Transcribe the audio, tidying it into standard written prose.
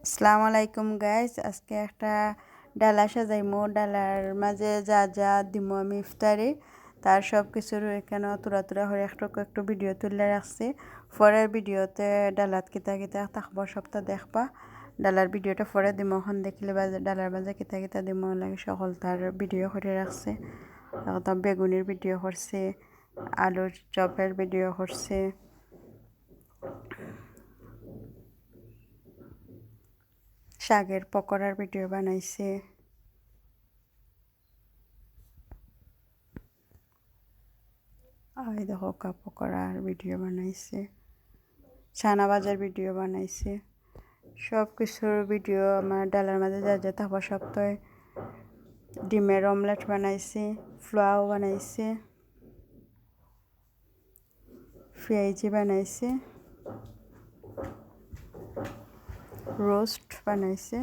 আসসালামু আলাইকুম গাইস, আজকে একটা ডালা সাজাইমু। ডালার মাঝে যা যা দিমু আমি ইফতারে তার সব কিছুর এখানে তুরা তুরা হয়ে একটু ভিডিও তুলে রাখছি। পরের ভিডিওতে ডালাত কিতা কিতা থাকবো সবটা দেখবা। ডালার ভিডিওটা পরে দিমু, এখন দেখলে বাজে ডালার মাঝে কিতা কিতা দিমু লাগে সকল তার ভিডিও করে রাখছে। একদম বেগুনির ভিডিও করছে, আলুর চপের ভিডিও করছে, শাকের পকোড়ার ভিডিও বানাইছে। এই দেখো পকোড়ার ভিডিও বানাইছে, ছানা ভাজার ভিডিও বানাইছে। সব কিছুর ভিডিও আমার ডালার মাঝে যা যা থাকবো সপ্তাহে। ডিমের অমলেট বানাইছে, পোলাও বানাইছে, পেঁয়াজি বানাইছে, রোস্ট বানাইছে।